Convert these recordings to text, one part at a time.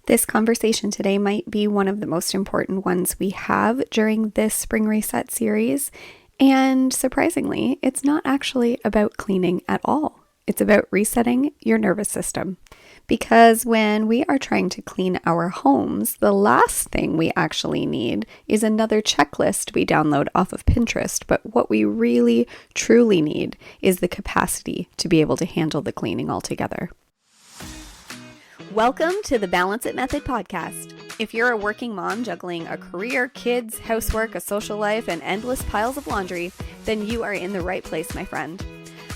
This conversation today might be one of the most important ones we have during this spring reset series. And surprisingly, it's not actually about cleaning at all. It's about resetting your nervous system. Because when we are trying to clean our homes, the last thing we actually need is another checklist we download off of Pinterest. But what we really, truly need is the capacity to be able to handle the cleaning altogether. Welcome to the Balance It Method podcast. If you're a working mom juggling a career, kids, housework, a social life, and endless piles of laundry, then you are in the right place, my friend.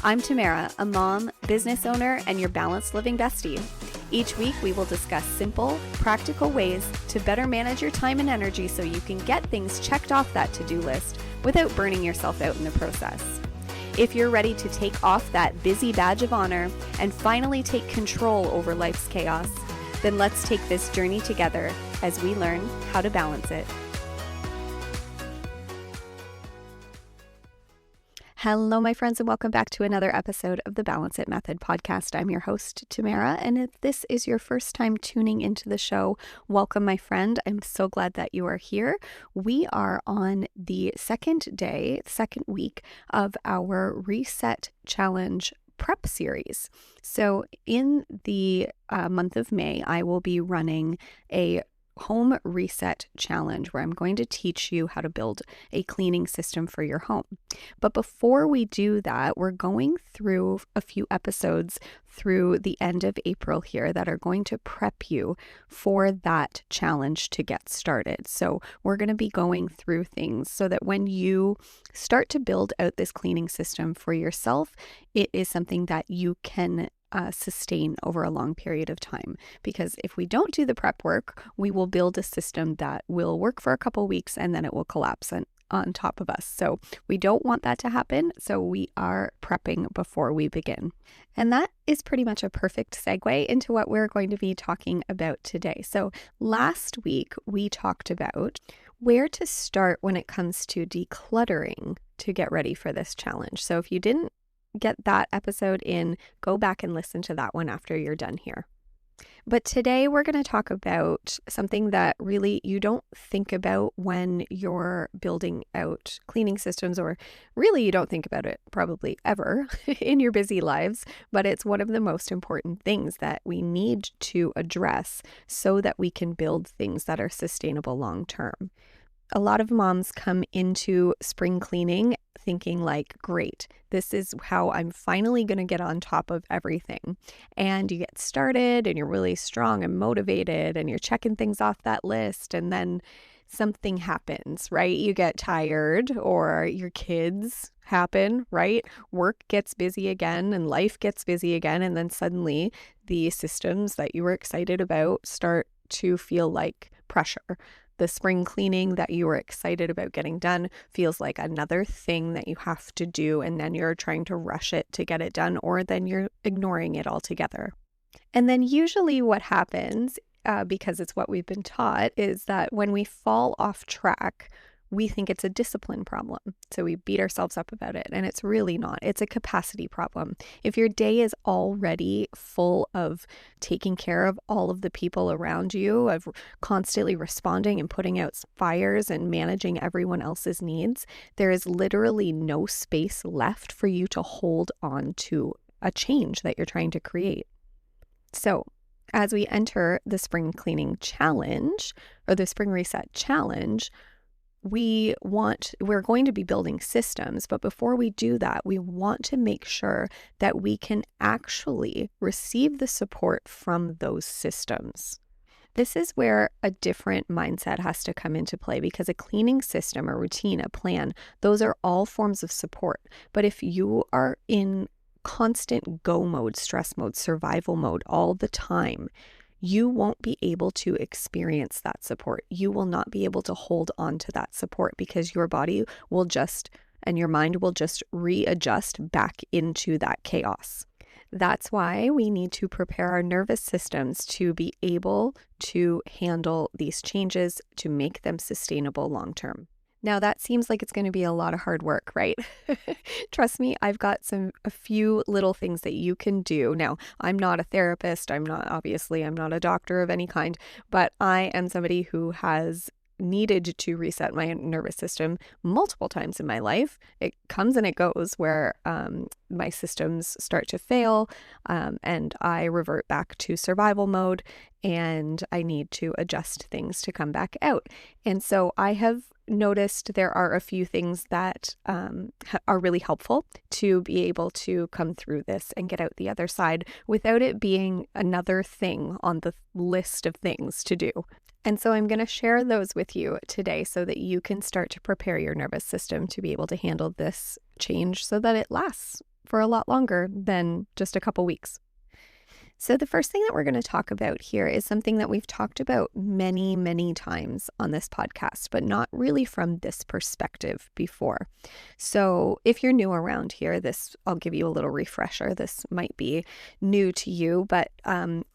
I'm Tamara, a mom, business owner, and your balanced living bestie. Each week, we will discuss simple, practical ways to better manage your time and energy so you can get things checked off that to-do list without burning yourself out in the process. If you're ready to take off that busy badge of honor and finally take control over life's chaos, then let's take this journey together as we learn how to balance it. Hello, my friends, and welcome back to another episode of the Balance It Method podcast. I'm your host, Tamara, and if this is your first time tuning into the show, welcome, my friend. I'm so glad that you are here. We are on the second week of our Reset Challenge prep series. So in the month of May, I will be running a home reset challenge where I'm going to teach you how to build a cleaning system for your home. But before we do that, we're going through a few episodes through the end of April here that are going to prep you for that challenge to get started. So we're going to be going through things so that when you start to build out this cleaning system for yourself, it is something that you can sustain over a long period of time. Because if we don't do the prep work, we will build a system that will work for a couple weeks and then it will collapse on top of us. So we don't want that to happen. So we are prepping before we begin. And that is pretty much a perfect segue into what we're going to be talking about today. So last week we talked about where to start when it comes to decluttering to get ready for this challenge. So if you didn't get that episode in, go back and listen to that one after you're done here. But today we're going to talk about something that really you don't think about when you're building out cleaning systems, or really you don't think about it probably ever in your busy lives, but it's one of the most important things that we need to address so that we can build things that are sustainable long term. A lot of moms come into spring cleaning thinking like, great, this is how I'm finally going to get on top of everything. And you get started and you're really strong and motivated and you're checking things off that list. And then something happens, right? You get tired or your kids happen, right? Work gets busy again and life gets busy again. And then suddenly the systems that you were excited about start to feel like pressure. The spring cleaning that you were excited about getting done feels like another thing that you have to do, and then you're trying to rush it to get it done, or then you're ignoring it altogether. And then usually what happens, because it's what we've been taught, is that when we fall off track, we think it's a discipline problem. So we beat ourselves up about it, and it's really not. It's a capacity problem. If your day is already full of taking care of all of the people around you, of constantly responding and putting out fires and managing everyone else's needs, there is literally no space left for you to hold on to a change that you're trying to create. So as we enter the spring cleaning challenge, or the spring reset challenge, we're going to be building systems, but before we do that, we want to make sure that we can actually receive the support from those systems. This is where a different mindset has to come into play, because a cleaning system, a routine, a plan, those are all forms of support. But if you are in constant go mode, stress mode, survival mode all the time, you won't be able to experience that support. You will not be able to hold on to that support, because your body will and your mind will just readjust back into that chaos. That's why we need to prepare our nervous systems to be able to handle these changes, to make them sustainable long term. Now that seems like it's going to be a lot of hard work, right? Trust me, I've got a few little things that you can do. Now, I'm not a therapist. I'm not a doctor of any kind, but I am somebody who has needed to reset my nervous system multiple times in my life. It comes and it goes where my systems start to fail and I revert back to survival mode and I need to adjust things to come back out. And so I have noticed there are a few things that are really helpful to be able to come through this and get out the other side without it being another thing on the list of things to do. And so I'm going to share those with you today so that you can start to prepare your nervous system to be able to handle this change so that it lasts for a lot longer than just a couple weeks. So the first thing that we're going to talk about here is something that we've talked about many, many times on this podcast, but not really from this perspective before. So if you're new around here, I'll give you a little refresher. This might be new to you, but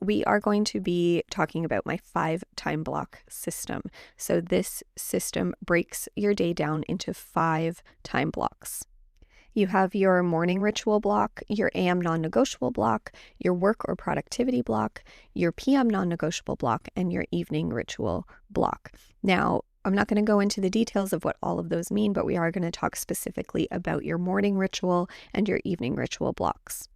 we are going to be talking about my 5 time block system. So this system breaks your day down into 5 time blocks. You have your morning ritual block, your AM non-negotiable block, your work or productivity block, your PM non-negotiable block, and your evening ritual block. Now, I'm not going to go into the details of what all of those mean, but we are going to talk specifically about your morning ritual and your evening ritual blocks.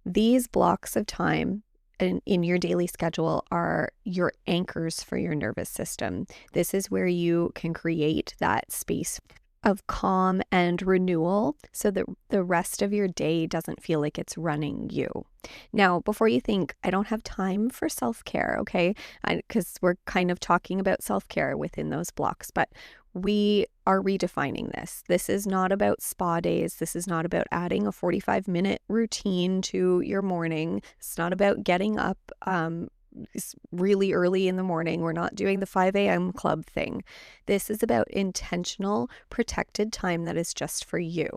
These blocks of time in your daily schedule are your anchors for your nervous system. This is where you can create that space of calm and renewal so that the rest of your day doesn't feel like it's running you. Now, before you think, I don't have time for self-care, okay? Because we're kind of talking about self-care within those blocks, but we are redefining this. This is not about spa days. This is not about adding a 45-minute routine to your morning. It's not about getting up really early in the morning. We're not doing the 5 a.m. club thing. This is about intentional, protected time that is just for you.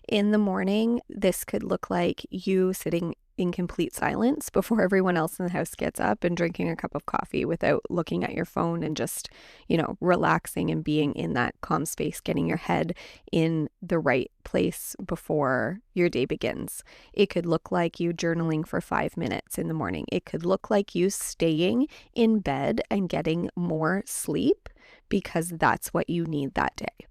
In the morning, this could look like you sitting in complete silence before everyone else in the house gets up and drinking a cup of coffee without looking at your phone and just, relaxing and being in that calm space, getting your head in the right place before your day begins. It could look like you journaling for 5 minutes in the morning. It could look like you staying in bed and getting more sleep because that's what you need that day.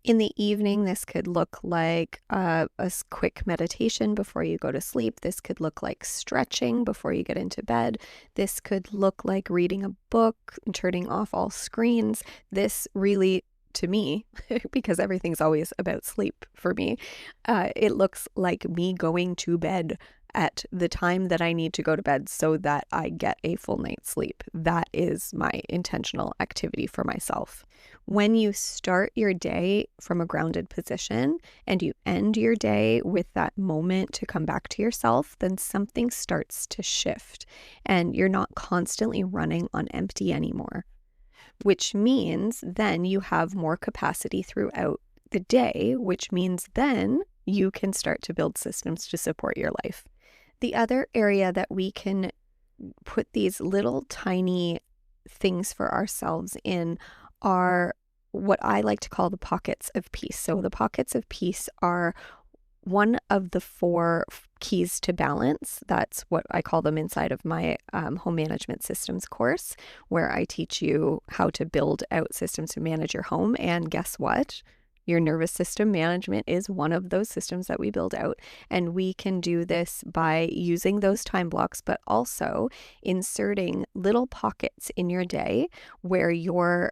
In the evening, this could look like a quick meditation before you go to sleep. This could look like stretching before you get into bed. This could look like reading a book and turning off all screens. This really, to me, because everything's always about sleep for me, it looks like me going to bed at the time that I need to go to bed so that I get a full night's sleep. That is my intentional activity for myself. When you start your day from a grounded position and you end your day with that moment to come back to yourself, then something starts to shift and you're not constantly running on empty anymore, which means then you have more capacity throughout the day, which means then you can start to build systems to support your life. The other area that we can put these little tiny things for ourselves in are what I like to call the pockets of peace. So the pockets of peace are one of the 4 keys to balance. That's what I call them inside of my home management systems course, where I teach you how to build out systems to manage your home. And guess what? Your nervous system management is one of those systems that we build out. And we can do this by using those time blocks, but also inserting little pockets in your day where you're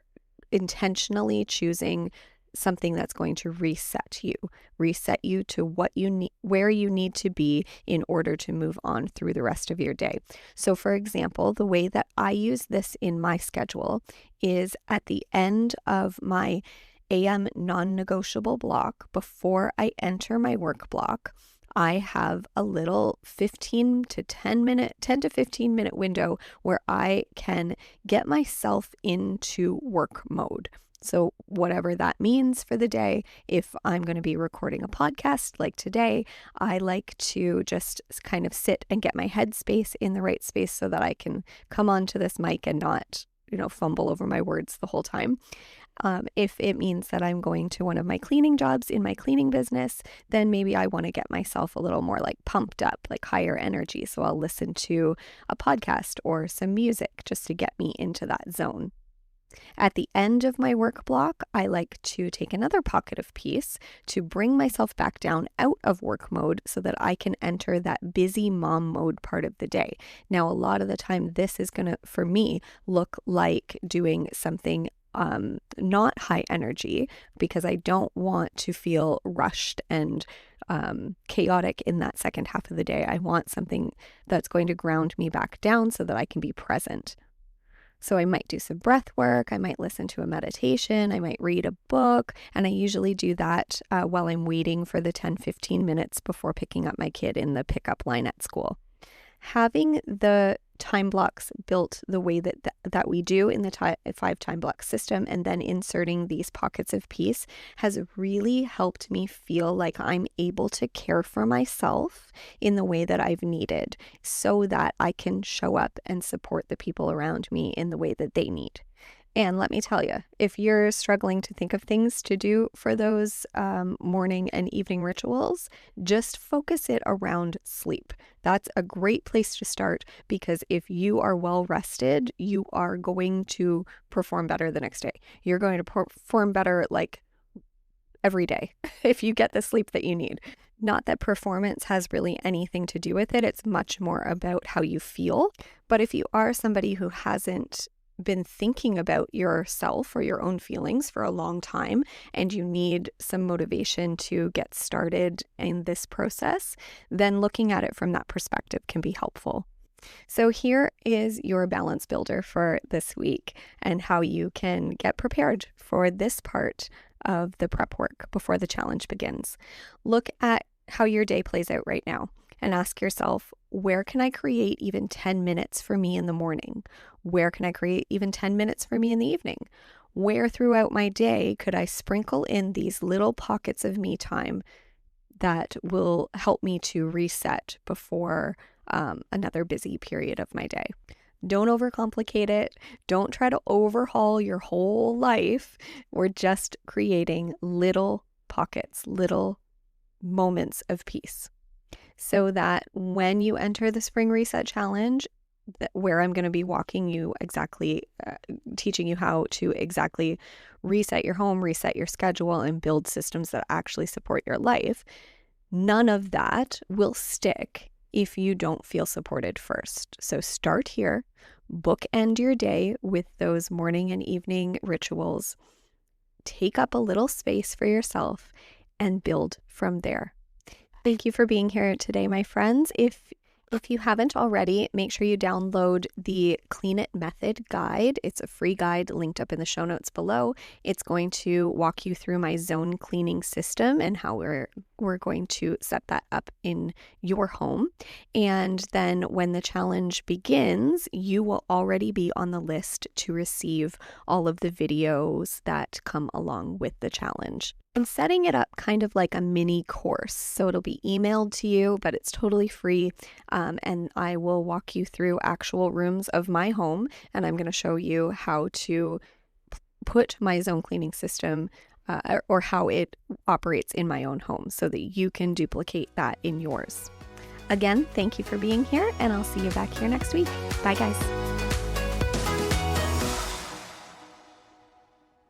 intentionally choosing something that's going to reset you to what you need, where you need to be in order to move on through the rest of your day. So for example, the way that I use this in my schedule is at the end of my AM non-negotiable block, before I enter my work block, I have a little 10 to 15 minute window where I can get myself into work mode. So whatever that means for the day, if I'm going to be recording a podcast like today, I like to just kind of sit and get my headspace in the right space so that I can come onto this mic and not fumble over my words the whole time. If it means that I'm going to one of my cleaning jobs in my cleaning business, then maybe I want to get myself a little more like pumped up, like higher energy. So I'll listen to a podcast or some music just to get me into that zone. At the end of my work block, I like to take another pocket of peace to bring myself back down out of work mode so that I can enter that busy mom mode part of the day. Now, a lot of the time, this is going to, for me, look like doing something not high energy, because I don't want to feel rushed and chaotic in that second half of the day. I want something that's going to ground me back down so that I can be present. So I might do some breath work, I might listen to a meditation, I might read a book, and I usually do that while I'm waiting for the 10-15 minutes before picking up my kid in the pickup line at school. Having the time blocks built the way that we do in the 5 time block system, and then inserting these pockets of peace, has really helped me feel like I'm able to care for myself in the way that I've needed, so that I can show up and support the people around me in the way that they need. And let me tell you, if you're struggling to think of things to do for those morning and evening rituals, just focus it around sleep. That's a great place to start, because if you are well rested, you are going to perform better the next day. You're going to perform better like every day if you get the sleep that you need. Not that performance has really anything to do with it. It's much more about how you feel. But if you are somebody who hasn't been thinking about yourself or your own feelings for a long time, and you need some motivation to get started in this process, then looking at it from that perspective can be helpful. So here is your balance builder for this week, and how you can get prepared for this part of the prep work before the challenge begins. Look at how your day plays out right now and ask yourself, where can I create even 10 minutes for me in the morning? Where can I create even 10 minutes for me in the evening? Where throughout my day could I sprinkle in these little pockets of me time that will help me to reset before another busy period of my day? Don't overcomplicate it. Don't try to overhaul your whole life. We're just creating little pockets, little moments of peace, so that when you enter the Spring Reset Challenge, where I'm going to be walking you exactly, teaching you how to exactly reset your home, reset your schedule, and build systems that actually support your life, none of that will stick if you don't feel supported first. So start here, bookend your day with those morning and evening rituals, take up a little space for yourself, and build from there. Thank you for being here today, my friends. If you haven't already, make sure you download the Clean It Method guide. It's a free guide linked up in the show notes below. It's going to walk you through my zone cleaning system and how we're going to set that up in your home. And then when the challenge begins, you will already be on the list to receive all of the videos that come along with the challenge. I'm setting it up kind of like a mini course, so it'll be emailed to you, but it's totally free, and I will walk you through actual rooms of my home, and I'm going to show you how to put my zone cleaning system or how it operates in my own home so that you can duplicate that in yours. Again, thank you for being here, and I'll see you back here next week. Bye, guys.